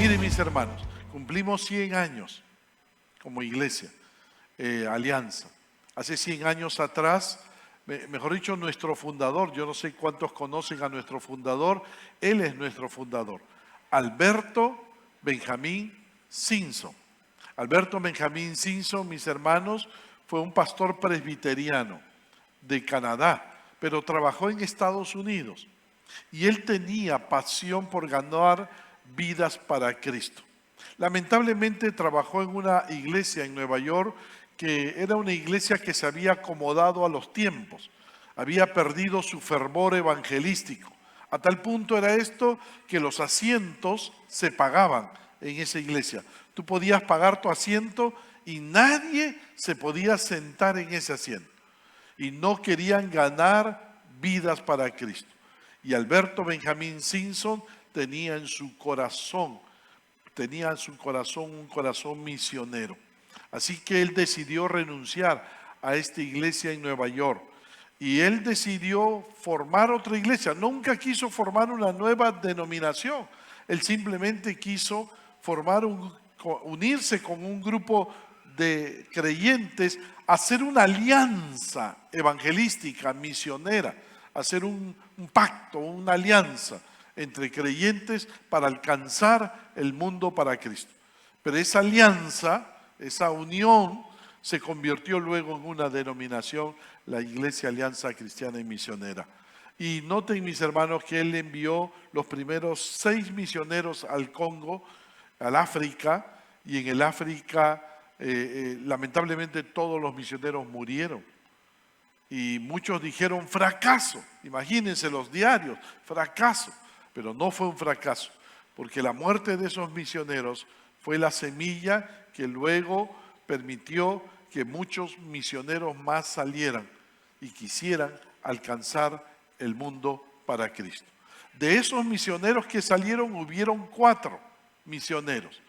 Miren, mis hermanos, cumplimos 100 años como iglesia, Alianza. Hace 100 años atrás, mejor dicho, nuestro fundador, yo no sé cuántos conocen a nuestro fundador, él es nuestro fundador, Alberto Benjamín Simpson. Alberto Benjamín Simpson, mis hermanos, fue un pastor presbiteriano de Canadá, pero trabajó en Estados Unidos. Y él tenía pasión por ganar vidas para Cristo. Lamentablemente trabajó en una iglesia en Nueva York que era una iglesia que se había acomodado a los tiempos. Había perdido su fervor evangelístico. A tal punto era esto que los asientos se pagaban en esa iglesia. Tú podías pagar tu asiento y nadie se podía sentar en ese asiento. Y no querían ganar vidas para Cristo. Y Alberto Benjamín Simpson tenía en su corazón un corazón misionero. Así que él decidió renunciar a esta iglesia en Nueva York. Y él decidió formar otra iglesia. Nunca quiso formar una nueva denominación. Él simplemente quiso unirse con un grupo de creyentes, hacer una alianza evangelística, misionera, hacer un pacto, una alianza entre creyentes para alcanzar el mundo para Cristo. Pero esa alianza, esa unión, se convirtió luego en una denominación, la Iglesia Alianza Cristiana y Misionera. Y noten, mis hermanos, que él envió los primeros 6 misioneros al Congo, al África, y en el África, lamentablemente, todos los misioneros murieron. Y muchos dijeron fracaso. Imagínense los diarios, fracaso. Pero no fue un fracaso, porque la muerte de esos misioneros fue la semilla que luego permitió que muchos misioneros más salieran y quisieran alcanzar el mundo para Cristo. De esos misioneros que salieron, hubieron 4 misioneros.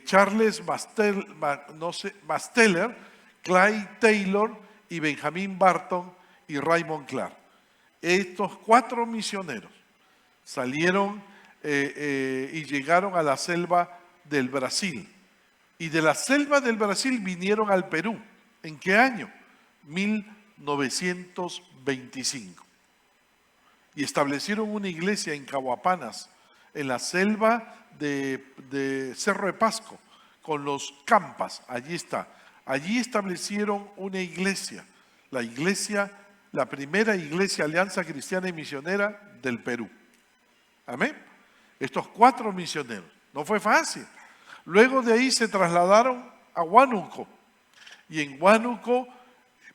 Charles Masteller, Clyde Taylor y Benjamin Barton y Raymond Clark. Estos 4 misioneros salieron y llegaron a la selva del Brasil. Y de la selva del Brasil vinieron al Perú. ¿En qué año? 1925. Y establecieron una iglesia en Cahuapanas, en la selva de Cerro de Pasco, con los campas. Allí está. Allí establecieron una iglesia, la primera iglesia Alianza Cristiana y Misionera del Perú. Amén. Estos 4 misioneros. No fue fácil. Luego de ahí se trasladaron a Huánuco. Y en Huánuco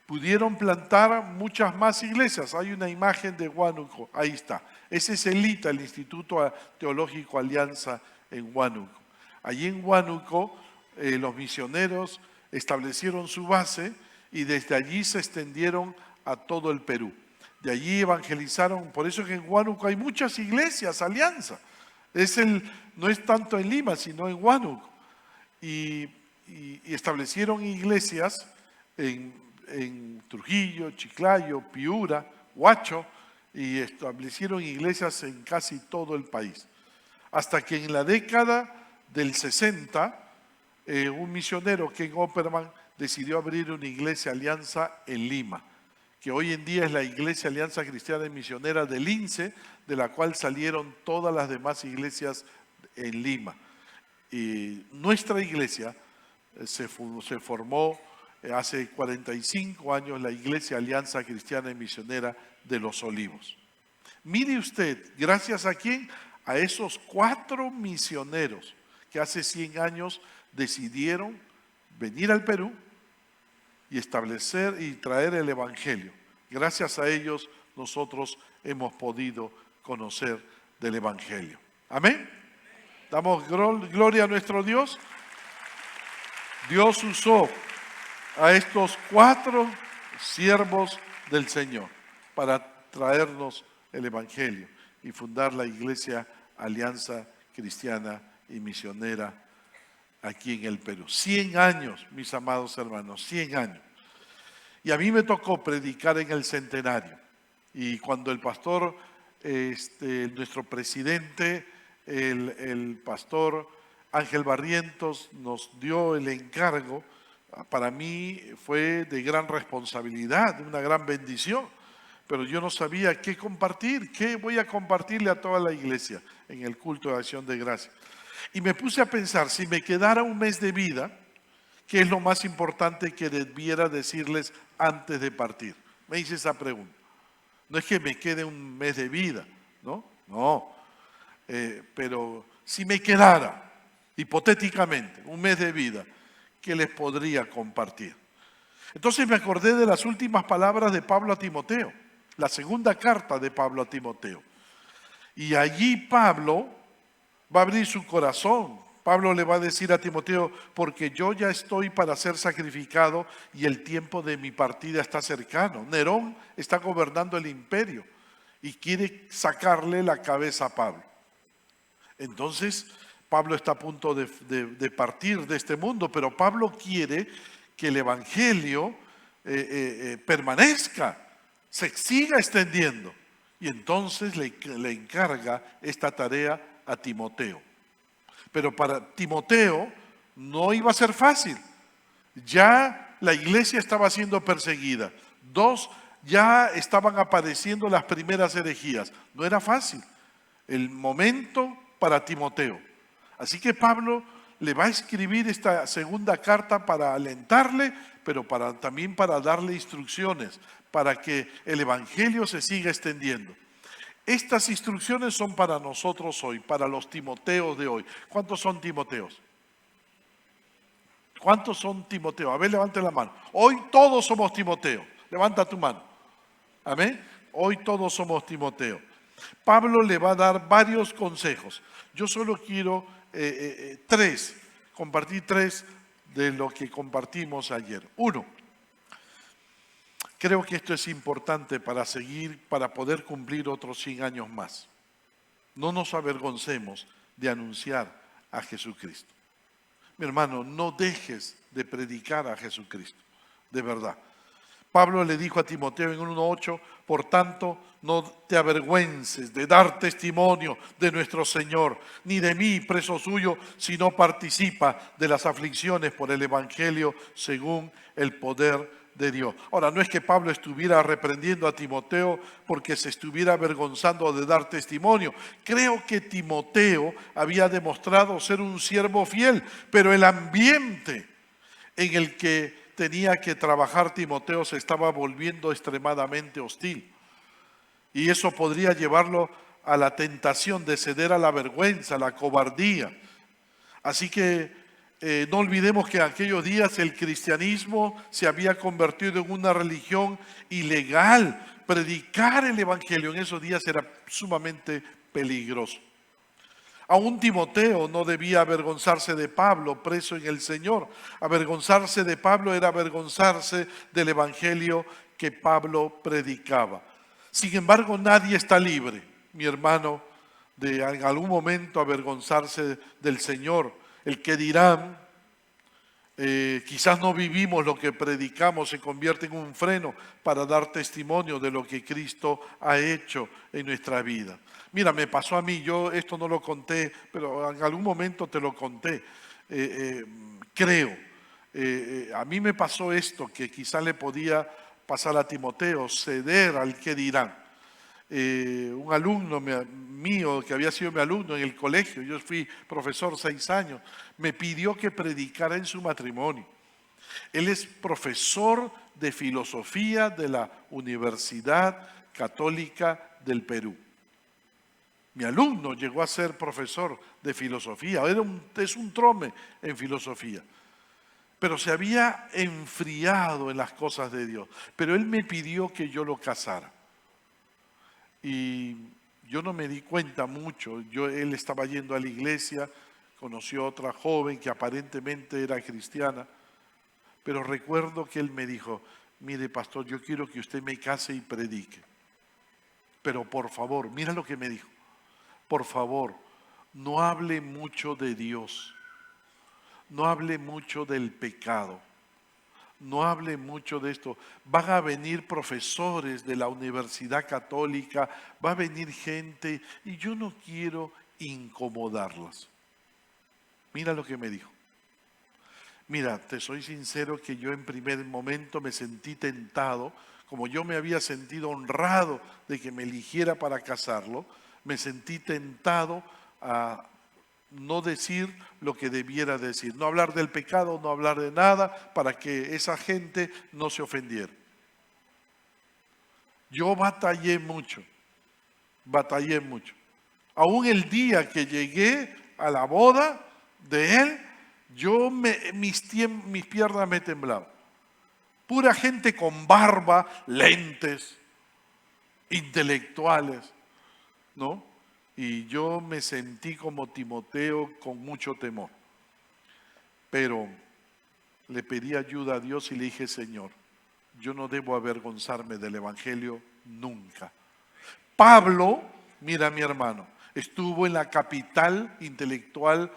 pudieron plantar muchas más iglesias. Hay una imagen de Huánuco. Ahí está. Ese es el ITA, el Instituto Teológico Alianza en Huánuco. Allí en Huánuco los misioneros establecieron su base y desde allí se extendieron a todo el Perú. De allí evangelizaron, por eso que en Huánuco hay muchas iglesias, Alianza. No es tanto en Lima, sino en Huánuco. Y establecieron iglesias en Trujillo, Chiclayo, Piura, Huacho, y establecieron iglesias en casi todo el país. Hasta que en la década del 60, un misionero, Ken Opperman, decidió abrir una iglesia Alianza en Lima, que hoy en día es la Iglesia Alianza Cristiana y Misionera del INSE, de la cual salieron todas las demás iglesias en Lima. Y nuestra iglesia se formó hace 45 años, la Iglesia Alianza Cristiana y Misionera de los Olivos. Mire usted, ¿gracias a quién? A esos 4 misioneros que hace 100 años decidieron venir al Perú y establecer y traer el Evangelio. Gracias a ellos nosotros hemos podido conocer del Evangelio. Amén. Damos gloria a nuestro Dios. Dios usó a estos 4 siervos del Señor para traernos el Evangelio y fundar la Iglesia Alianza Cristiana y Misionera aquí en el Perú. 100 años, mis amados hermanos, 100 años. Y a mí me tocó predicar en el centenario. Y cuando el pastor, nuestro presidente, el pastor Ángel Barrientos nos dio el encargo. Para mí fue de gran responsabilidad, de una gran bendición, pero yo no sabía qué compartir, qué voy a compartirle a toda la iglesia en el culto de acción de gracias. Y me puse a pensar, si me quedara un mes de vida, ¿qué es lo más importante que debiera decirles antes de partir? Me hice esa pregunta. No es que me quede un mes de vida, ¿no? No. Pero si me quedara, hipotéticamente, un mes de vida, ¿qué les podría compartir? Entonces me acordé de las últimas palabras de Pablo a Timoteo, la segunda carta de Pablo a Timoteo. Y allí Pablo va a abrir su corazón. Pablo le va a decir a Timoteo, porque yo ya estoy para ser sacrificado y el tiempo de mi partida está cercano. Nerón está gobernando el imperio y quiere sacarle la cabeza a Pablo. Entonces, Pablo está a punto de partir de este mundo, pero Pablo quiere que el evangelio permanezca, se siga extendiendo. Y entonces le encarga esta tarea a Timoteo. Pero para Timoteo no iba a ser fácil. Ya la iglesia estaba siendo perseguida. Ya estaban apareciendo las primeras herejías. No era fácil el momento para Timoteo. Así que Pablo le va a escribir esta segunda carta para alentarle, pero también para darle instrucciones, para que el evangelio se siga extendiendo. Estas instrucciones son para nosotros hoy, para los Timoteos de hoy. ¿Cuántos son Timoteos? ¿Cuántos son Timoteos? A ver, levante la mano. Hoy todos somos Timoteo. Levanta tu mano. Amén. Hoy todos somos Timoteo. Pablo le va a dar varios consejos. Yo solo quiero compartir tres de lo que compartimos ayer. Uno, creo que esto es importante para poder cumplir otros 100 años más. No nos avergoncemos de anunciar a Jesucristo. Mi hermano, no dejes de predicar a Jesucristo, de verdad. Pablo le dijo a Timoteo en 1:8, por tanto, no te avergüences de dar testimonio de nuestro Señor, ni de mí, preso suyo, si no participa de las aflicciones por el Evangelio según el poder de Dios. Ahora, no es que Pablo estuviera reprendiendo a Timoteo porque se estuviera avergonzando de dar testimonio. Creo que Timoteo había demostrado ser un siervo fiel, pero el ambiente en el que tenía que trabajar Timoteo se estaba volviendo extremadamente hostil. Y eso podría llevarlo a la tentación de ceder a la vergüenza, a la cobardía. Así que no olvidemos que en aquellos días el cristianismo se había convertido en una religión ilegal. Predicar el evangelio en esos días era sumamente peligroso. Aún Timoteo no debía avergonzarse de Pablo, preso en el Señor. Avergonzarse de Pablo era avergonzarse del evangelio que Pablo predicaba. Sin embargo, nadie está libre, mi hermano, de en algún momento avergonzarse del Señor. El que dirán, quizás no vivimos lo que predicamos, se convierte en un freno para dar testimonio de lo que Cristo ha hecho en nuestra vida. Mira, me pasó a mí, yo esto no lo conté, pero en algún momento te lo conté, creo. A mí me pasó esto que quizás le podía pasar a Timoteo, ceder al que dirán. Un alumno mío, que había sido mi alumno en el colegio, yo fui profesor 6 años, me pidió que predicara en su matrimonio. Él es profesor de filosofía de la Universidad Católica del Perú. Mi alumno llegó a ser profesor de filosofía, es un trome en filosofía, pero se había enfriado en las cosas de Dios. Pero él me pidió que yo lo casara. Y yo no me di cuenta mucho. Él estaba yendo a la iglesia, conoció a otra joven que aparentemente era cristiana, pero recuerdo que él me dijo, mire pastor, yo quiero que usted me case y predique, pero por favor, mira lo que me dijo, por favor, no hable mucho de Dios, no hable mucho del pecado, no hable mucho de esto. Van a venir profesores de la Universidad Católica, va a venir gente y yo no quiero incomodarlas. Mira lo que me dijo. Mira, te soy sincero que yo en primer momento me sentí tentado, como yo me había sentido honrado de que me eligiera para casarlo, me sentí tentado a no decir lo que debiera decir, no hablar del pecado, no hablar de nada, para que esa gente no se ofendiera. Yo batallé mucho. Aún el día que llegué a la boda de él, mis piernas me temblaban. Pura gente con barba, lentes, intelectuales, ¿no? Y yo me sentí como Timoteo con mucho temor. Pero le pedí ayuda a Dios y le dije, Señor, yo no debo avergonzarme del Evangelio nunca. Pablo, mira mi hermano, estuvo en la capital intelectual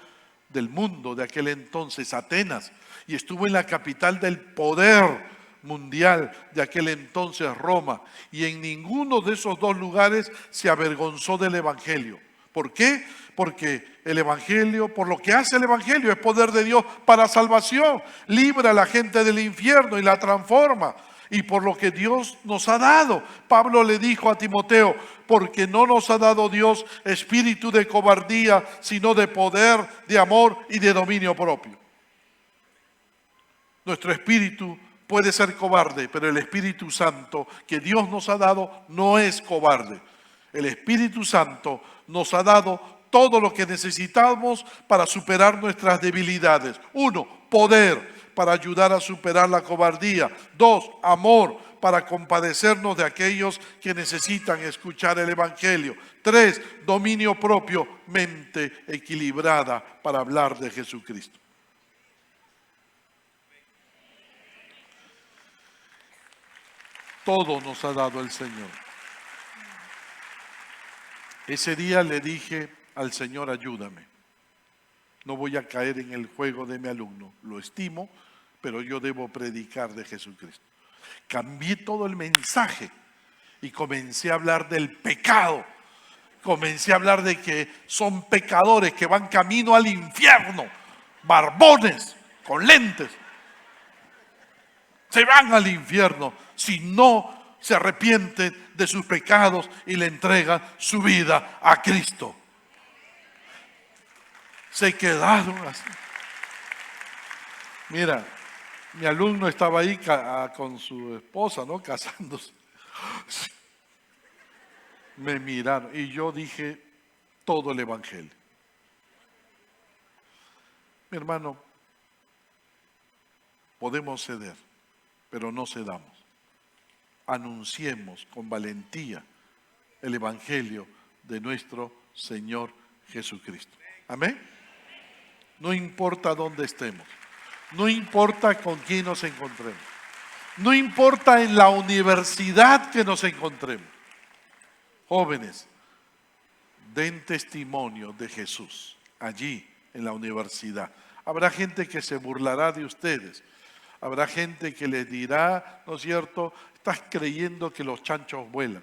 del mundo de aquel entonces, Atenas, y estuvo en la capital del poder mundial de aquel entonces, Roma, y en ninguno de esos dos lugares se avergonzó del Evangelio. ¿Por qué? Porque el Evangelio, por lo que hace el Evangelio, es poder de Dios para salvación, libra a la gente del infierno y la transforma. Y por lo que Dios nos ha dado. Pablo le dijo a Timoteo, porque no nos ha dado Dios espíritu de cobardía, sino de poder, de amor y de dominio propio. Nuestro espíritu puede ser cobarde, pero el Espíritu Santo que Dios nos ha dado no es cobarde. El Espíritu Santo nos ha dado todo lo que necesitamos para superar nuestras debilidades. 1, poder para ayudar a superar la cobardía. 2, amor para compadecernos de aquellos que necesitan escuchar el Evangelio. 3, dominio propio, mente equilibrada para hablar de Jesucristo. Todo nos ha dado el Señor. Ese día le dije al Señor, ayúdame. No voy a caer en el juego de mi alumno. Lo estimo, pero yo debo predicar de Jesucristo. Cambié todo el mensaje y comencé a hablar del pecado. Comencé a hablar de que son pecadores que van camino al infierno. Barbones, con lentes. Se van al infierno si no se arrepienten de sus pecados y le entregan su vida a Cristo. Se quedaron así. Mira, mi alumno estaba ahí con su esposa, ¿no? Casándose. Me miraron y yo dije todo el Evangelio. Mi hermano, podemos ceder, pero no cedamos. Anunciemos con valentía el Evangelio de nuestro Señor Jesucristo. Amén. No importa dónde estemos, no importa con quién nos encontremos, no importa en la universidad que nos encontremos. Jóvenes, den testimonio de Jesús allí en la universidad. Habrá gente que se burlará de ustedes. Habrá gente que les dirá, ¿no es cierto? Estás creyendo que los chanchos vuelan.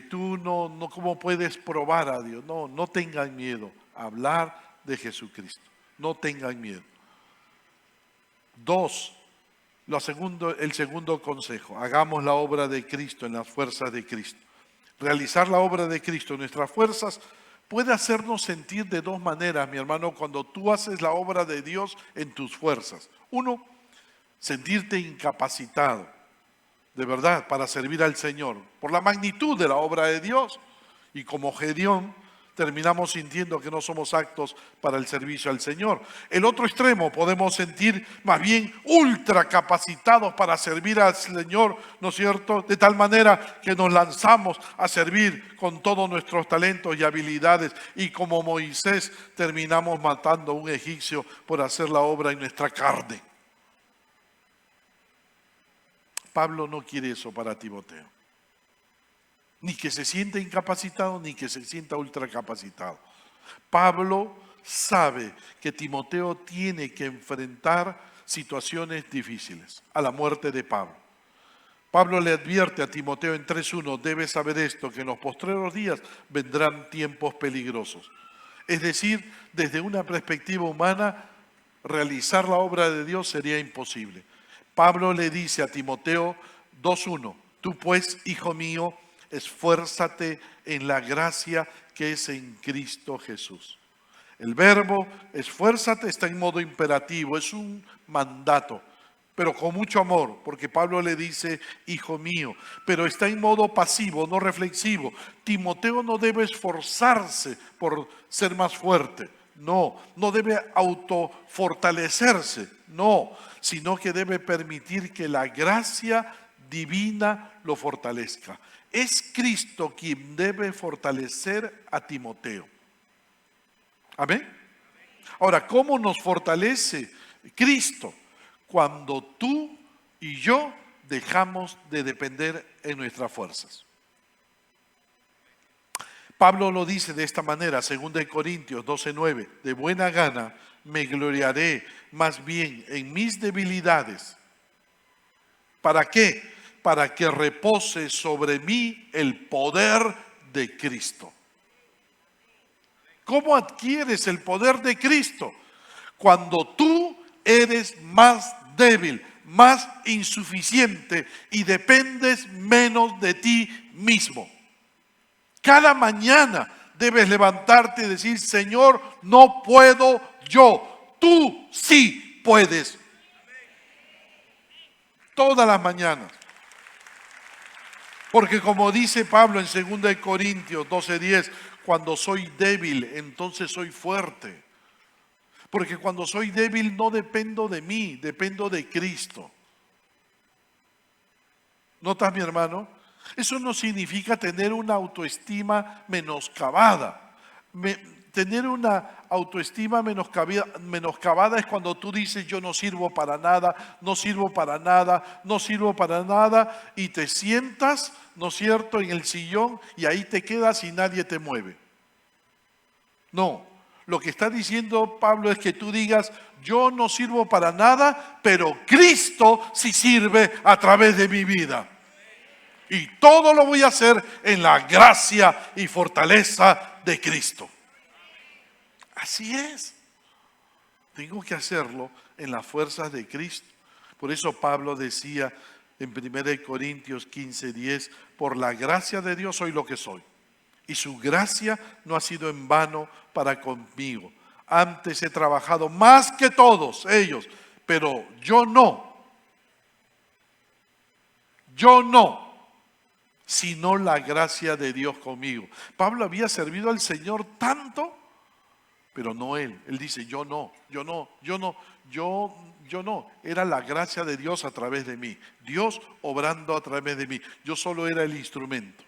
Tú no, ¿cómo puedes probar a Dios? No tengan miedo. Hablar de Jesucristo. No tengan miedo. 2, el segundo consejo. Hagamos la obra de Cristo en las fuerzas de Cristo. Realizar la obra de Cristo en nuestras fuerzas puede hacernos sentir de 2 maneras, mi hermano, cuando tú haces la obra de Dios en tus fuerzas. 1, sentirte incapacitado, de verdad, para servir al Señor, por la magnitud de la obra de Dios. Y como Gedeón, terminamos sintiendo que no somos aptos para el servicio al Señor. El otro extremo, podemos sentir más bien ultra capacitados para servir al Señor, ¿no es cierto? De tal manera que nos lanzamos a servir con todos nuestros talentos y habilidades, y como Moisés terminamos matando a un egipcio por hacer la obra en nuestra carne. Pablo no quiere eso para Timoteo. Ni que se sienta incapacitado, ni que se sienta ultracapacitado. Pablo sabe que Timoteo tiene que enfrentar situaciones difíciles. A la muerte de Pablo. Pablo le advierte a Timoteo en 3:1, debes saber esto, que en los postreros días vendrán tiempos peligrosos. Es decir, desde una perspectiva humana, realizar la obra de Dios sería imposible. Pablo le dice a Timoteo 2:1, tú pues, hijo mío, esfuérzate en la gracia que es en Cristo Jesús. El verbo esfuérzate está en modo imperativo, es un mandato, pero con mucho amor, porque Pablo le dice, hijo mío, pero está en modo pasivo, no reflexivo. Timoteo no debe esforzarse por ser más fuerte, no debe autofortalecerse, no, sino que debe permitir que la gracia divina lo fortalezca. Es Cristo quien debe fortalecer a Timoteo. ¿Amén? Ahora, ¿cómo nos fortalece Cristo? Cuando tú y yo dejamos de depender en nuestras fuerzas. Pablo lo dice de esta manera, 2 Corintios 12:9, de buena gana me gloriaré más bien en mis debilidades. ¿Para qué? Para que repose sobre mí el poder de Cristo. ¿Cómo adquieres el poder de Cristo? Cuando tú eres más débil, más insuficiente y dependes menos de ti mismo. Cada mañana debes levantarte y decir, Señor, no puedo yo, tú sí puedes. Todas las mañanas. Porque como dice Pablo en 2 Corintios 12:10, cuando soy débil, entonces soy fuerte. Porque cuando soy débil no dependo de mí, dependo de Cristo. ¿Notas, mi hermano? Eso no significa tener una autoestima menoscabada. Tener una autoestima menoscabada es cuando tú dices yo no sirvo para nada, no sirvo para nada, no sirvo para nada y te sientas, ¿no es cierto?, en el sillón y ahí te quedas y nadie te mueve. No, lo que está diciendo Pablo es que tú digas yo no sirvo para nada, pero Cristo sí sirve a través de mi vida. Y todo lo voy a hacer en la gracia y fortaleza de Cristo. Así es. Tengo que hacerlo en las fuerzas de Cristo. Por eso Pablo decía en 1 Corintios 15:10, por la gracia de Dios soy lo que soy. Y su gracia no ha sido en vano para conmigo. Antes he trabajado más que todos ellos, pero yo no, sino la gracia de Dios conmigo. Pablo había servido al Señor tanto, pero no él. Él dice, yo no. Era la gracia de Dios a través de mí. Dios obrando a través de mí. Yo solo era el instrumento.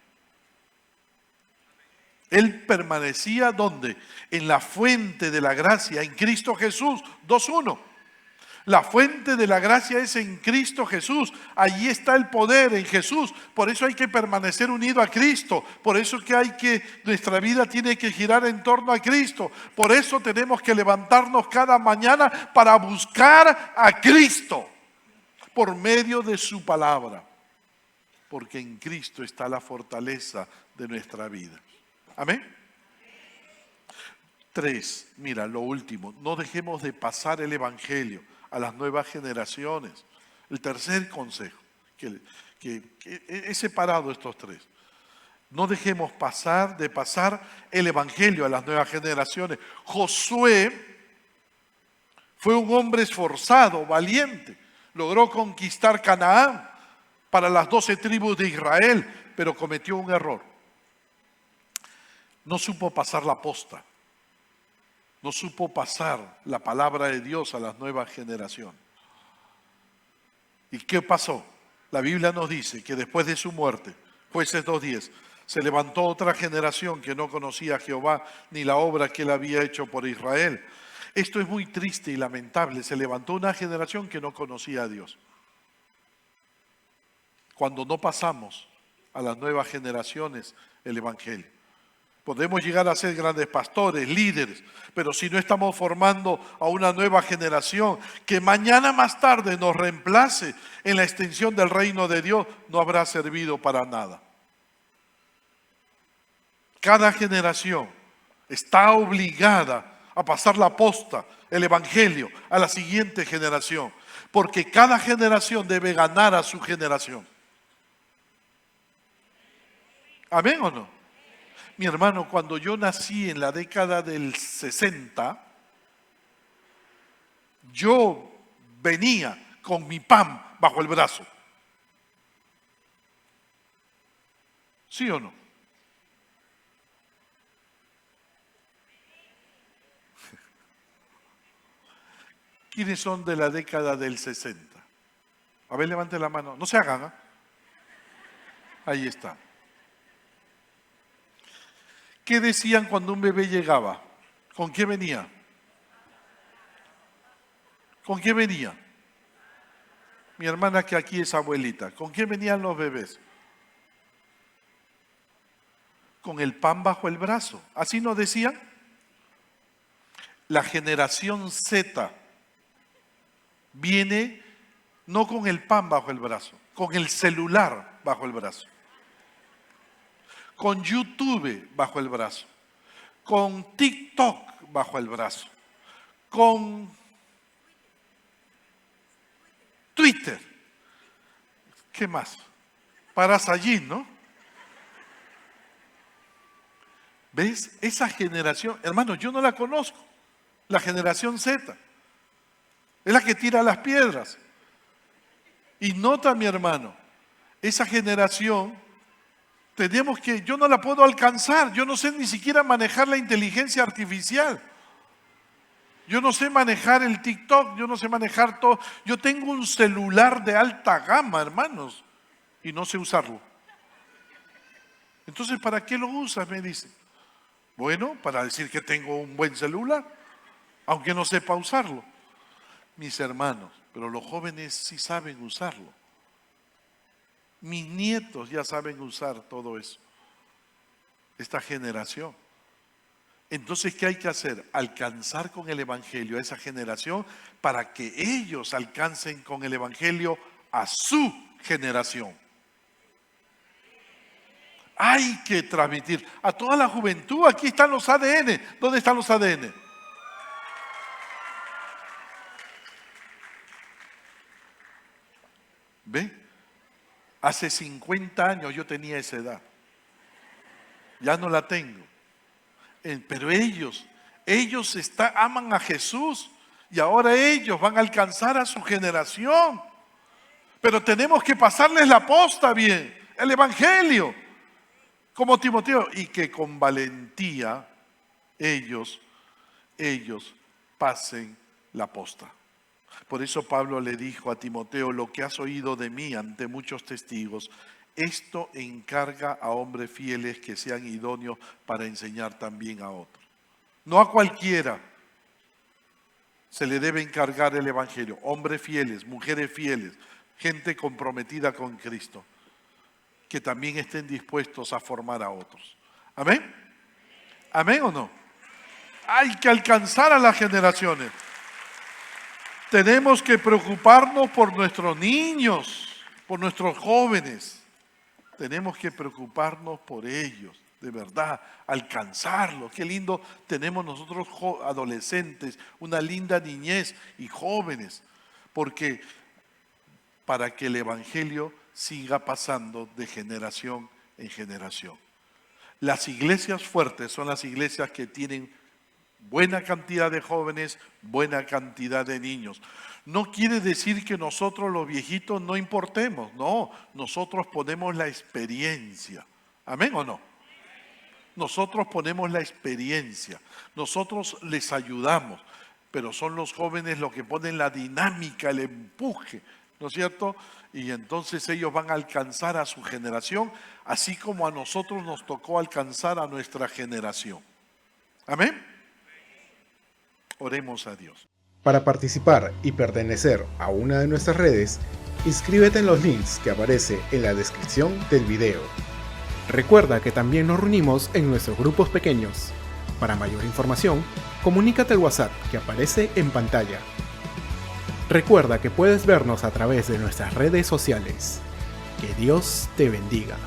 Él permanecía, ¿dónde? En la fuente de la gracia, en Cristo Jesús, 2:1. La fuente de la gracia es en Cristo Jesús. Allí está el poder en Jesús. Por eso hay que permanecer unido a Cristo. Por eso nuestra vida tiene que girar en torno a Cristo. Por eso tenemos que levantarnos cada mañana para buscar a Cristo por medio de su palabra. Porque en Cristo está la fortaleza de nuestra vida. Amén. 3, mira, lo último, no dejemos de pasar el evangelio a las nuevas generaciones. El tercer consejo, que he separado estos 3. No dejemos de pasar el evangelio a las nuevas generaciones. Josué fue un hombre esforzado, valiente, logró conquistar Canaán para las 12 tribus de Israel, pero cometió un error. No supo pasar la posta. No supo pasar la palabra de Dios a las nuevas generaciones. ¿Y qué pasó? La Biblia nos dice que después de su muerte, Jueces 2:10, se levantó otra generación que no conocía a Jehová ni la obra que él había hecho por Israel. Esto es muy triste y lamentable. Se levantó una generación que no conocía a Dios. Cuando no pasamos a las nuevas generaciones el evangelio. Podemos llegar a ser grandes pastores, líderes, pero si no estamos formando a una nueva generación que mañana más tarde nos reemplace en la extensión del reino de Dios, no habrá servido para nada. Cada generación está obligada a pasar la posta, el evangelio, a la siguiente generación, porque cada generación debe ganar a su generación. ¿Amén o no? Mi hermano, cuando yo nací en la década del 60, yo venía con mi pan bajo el brazo. ¿Sí o no? ¿Quiénes son de la década del 60? A ver, levante la mano. No se hagan, ¿eh? Ahí está. ¿Qué decían cuando un bebé llegaba? ¿Con qué venía? ¿Con qué venía? Mi hermana que aquí es abuelita. ¿Con qué venían los bebés? Con el pan bajo el brazo. ¿Así nos decían? La generación Z viene no con el pan bajo el brazo, con el celular bajo el brazo, con YouTube bajo el brazo, con TikTok bajo el brazo, con Twitter. ¿Qué más? Parasallín, ¿no? ¿Ves? Esa generación, hermano, yo no la conozco. La generación Z. Es la que tira las piedras. Y nota, mi hermano, esa generación, yo no la puedo alcanzar. Yo no sé ni siquiera manejar la inteligencia artificial. Yo no sé manejar el TikTok, yo no sé manejar todo. Yo tengo un celular de alta gama, hermanos, y no sé usarlo. Entonces, ¿para qué lo usas? Me dicen. Bueno, para decir que tengo un buen celular, aunque no sepa usarlo. Mis hermanos, pero los jóvenes sí saben usarlo. Mis nietos ya saben usar todo eso. Esta generación. Entonces, ¿qué hay que hacer? Alcanzar con el evangelio a esa generación para que ellos alcancen con el evangelio a su generación. Hay que transmitir a toda la juventud. Aquí están los ADN. ¿Dónde están los ADN? ¿Ve? Hace 50 años yo tenía esa edad. Ya no la tengo. Pero ellos aman a Jesús y ahora ellos van a alcanzar a su generación. Pero tenemos que pasarles la posta bien, el evangelio, como Timoteo, y que con valentía ellos pasen la posta. Por eso Pablo le dijo a Timoteo: lo que has oído de mí ante muchos testigos, esto encarga a hombres fieles que sean idóneos para enseñar también a otros. No a cualquiera se le debe encargar el evangelio. Hombres fieles, mujeres fieles, gente comprometida con Cristo, que también estén dispuestos a formar a otros. ¿Amén? ¿Amén o no? Hay que alcanzar a las generaciones. Tenemos que preocuparnos por nuestros niños, por nuestros jóvenes. Tenemos que preocuparnos por ellos, de verdad, alcanzarlos. Qué lindo tenemos nosotros adolescentes, una linda niñez y jóvenes, porque para que el evangelio siga pasando de generación en generación. Las iglesias fuertes son las iglesias que tienen buena cantidad de jóvenes, buena cantidad de niños. No quiere decir que nosotros los viejitos no importemos, no, nosotros ponemos la experiencia. ¿Amén o no? Nosotros ponemos la experiencia, nosotros les ayudamos, pero son los jóvenes los que ponen la dinámica, el empuje, ¿no es cierto? Y entonces ellos van a alcanzar a su generación, así como a nosotros nos tocó alcanzar a nuestra generación. ¿Amén? Oremos a Dios. Para participar y pertenecer a una de nuestras redes, inscríbete en los links que aparecen en la descripción del video. Recuerda que también nos reunimos en nuestros grupos pequeños. Para mayor información, comunícate al WhatsApp que aparece en pantalla. Recuerda que puedes vernos a través de nuestras redes sociales. Que Dios te bendiga.